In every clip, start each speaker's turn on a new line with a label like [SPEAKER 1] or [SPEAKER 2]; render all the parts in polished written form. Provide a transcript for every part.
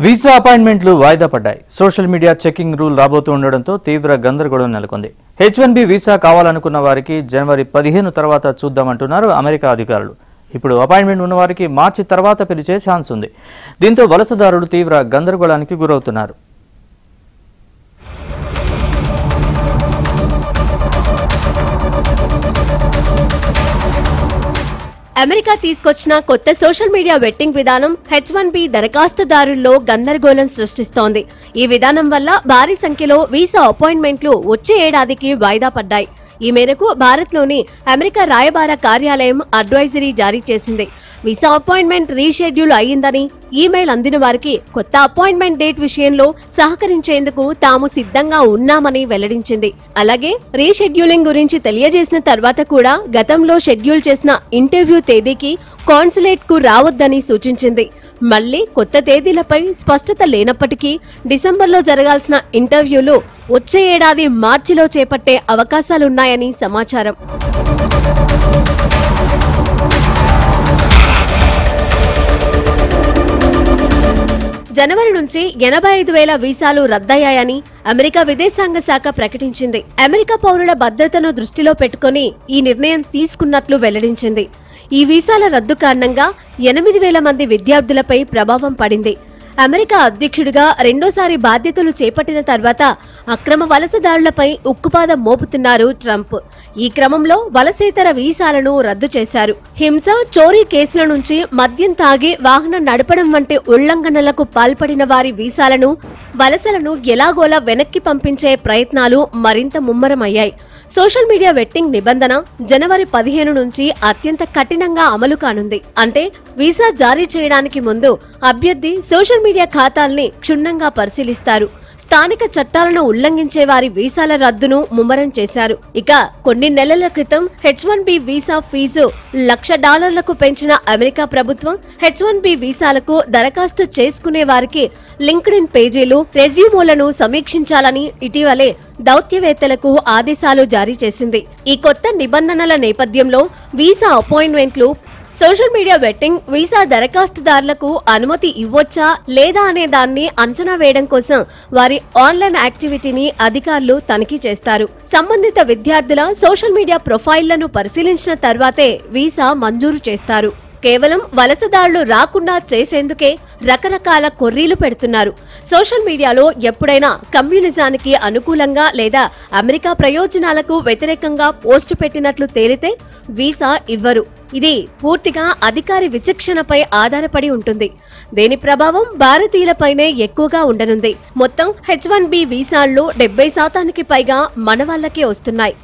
[SPEAKER 1] Visa అపాయింట్మెంట్లు వాయిదా పడ్డాయి. Social media checking rule రాబోతూ ఉండడంతో తీవ్ర గందరగోళం నెలకొంది. H1B వీసా కావాలనుకున్న వారికి జనవరి 15 తర్వాత చూద్దామంటున్నారు అమెరికా అధికారులు. ఇప్పుడు అపాయింట్మెంట్ ఉన్న వారికి మార్చి తర్వాత పిలిచే ఛాన్స్ ఉంది. దీంతో వలసదారులు తీవ్ర గందరగోళానికి గురవుతున్నారు.
[SPEAKER 2] అమెరికా తీసుకొచ్చిన కొత్త సోషల్ మీడియా వెట్టింగ్ విధానం H1B దరఖాస్తుదారుల్లో గందరగోళం సృష్టిస్తోంది. ఈ విధానం వల్ల భారీ సంఖ్యలో వీసా అపాయింట్మెంట్లు వచ్చే ఏడాదికి వాయిదా పడ్డాయి. ఈ మేరకు భారత్లోని అమెరికా రాయబార కార్యాలయం అడ్వైజరీ జారీ చేసింది. వీసా అపాయింట్మెంట్ రీషెడ్యూల్ అయ్యిందని, ఈమెయిల్ అందిన వారికి కొత్త అపాయింట్మెంట్ డేట్ విషయంలో సహకరించేందుకు తాము సిద్ధంగా ఉన్నామని వెల్లడించింది. అలాగే రీషెడ్యూలింగ్ గురించి తెలియజేసిన తర్వాత కూడా గతంలో షెడ్యూల్ చేసిన ఇంటర్వ్యూ తేదీకి కాన్సులేట్ కు రావద్దని సూచించింది. మళ్లీ కొత్త తేదీలపై స్పష్టత లేనప్పటికీ డిసెంబర్లో జరగాల్సిన ఇంటర్వ్యూలు వచ్చే ఏడాది మార్చిలో చేపట్టే అవకాశాలున్నాయని సమాచారం. జనవరి నుంచి 85,000 వీసాలు రద్దయ్యాయని అమెరికా విదేశాంగ శాఖ ప్రకటించింది. అమెరికా పౌరుల భద్రతను దృష్టిలో పెట్టుకుని ఈ నిర్ణయం తీసుకున్నట్లు వెల్లడించింది. ఈ వీసాల రద్దు కారణంగా 8,000 మంది విద్యార్థులపై ప్రభావం పడింది. అమెరికా అధ్యక్షుడిగా రెండోసారి బాధ్యతలు చేపట్టిన తర్వాత అక్రమ వలసదారులపై ఉక్కుపాదం మోపుతున్నారు ట్రంప్. ఈ క్రమంలో వలసేతర వీసాలను రద్దు చేశారు. హింస, చోరీ కేసుల నుంచి మద్యం తాగి వాహనం నడపడం వంటి ఉల్లంఘనలకు పాల్పడిన వారి వీసాలను, వలసలను ఎలాగోలా వెనక్కి పంపించే ప్రయత్నాలు మరింత ముమ్మరమయ్యాయి. సోషల్ మీడియా వెట్టింగ్ నిబంధన జనవరి 15 నుంచి అత్యంత కఠినంగా అమలు కానుంది. అంటే వీసా జారీ చేయడానికి ముందు అభ్యర్థి సోషల్ మీడియా ఖాతాల్ని క్షుణ్ణంగా పరిశీలిస్తారు. స్థానిక చట్టాలను ఉల్లంఘించే వారి వీసాల రద్దును ముమ్మరం చేశారు. ఇక కొన్ని నెలల క్రితం H1B వీసా ఫీజు $1,00,000 పెంచిన అమెరికా ప్రభుత్వం H1B వీసాలకు దరఖాస్తు చేసుకునే వారికి లింక్డ్ఇన్ పేజీలు, రెజ్యూమోలను సమీక్షించాలని ఇటీవలే దౌత్యవేత్తలకు ఆదేశాలు జారీ చేసింది. ఈ కొత్త నిబంధనల నేపథ్యంలో వీసా అపాయింట్మెంట్లు, సోషల్ మీడియా వెట్టింగ్, వీసా దరఖాస్తుదారులకు అనుమతి ఇవ్వొచ్చా లేదా అనే దాన్ని అంచనా వేయడం కోసం వారి ఆన్లైన్ యాక్టివిటీని అధికారులు తనిఖీ చేస్తారు. సంబంధిత విద్యార్థుల సోషల్ మీడియా ప్రొఫైళ్లను పరిశీలించిన తర్వాతే వీసా మంజూరు చేస్తారు. కేవలం వలసదారులు రాకుండా చేసేందుకే రకరకాల కొర్రీలు పెడుతున్నారు. సోషల్ మీడియాలో ఎప్పుడైనా కమ్యూనిజానికి అనుకూలంగా లేదా అమెరికా ప్రయోజనాలకు వ్యతిరేకంగా పోస్టు పెట్టినట్లు తేలితే వీసా ఇవ్వరు. ఇది పూర్తిగా అధికారి విచక్షణపై ఆధారపడి ఉంటుంది. దీని ప్రభావం భారతీయులపైనే ఎక్కువగా ఉండనుంది. మొత్తం H1B వీసాల్లో 70% పైగా మన వాళ్ళకే వస్తున్నాయి.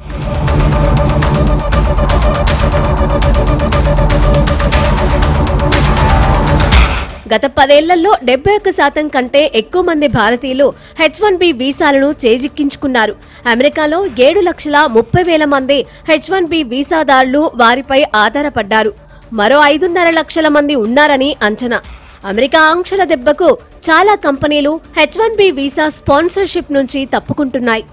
[SPEAKER 2] గత 10 ఏళ్లలో 71% కంటే ఎక్కువ మంది భారతీయులు H1B వీసాలను చేజిక్కించుకున్నారు. అమెరికాలో 7,30,000 మంది H1B వీసాదారులు వారిపై ఆధారపడ్డారు. మరో 5.5 లక్షల మంది ఉన్నారని అంచనా. అమెరికా ఆంక్షల దెబ్బకు చాలా కంపెనీలు H1B వీసా స్పాన్సర్షిప్ నుంచి తప్పుకుంటున్నాయి.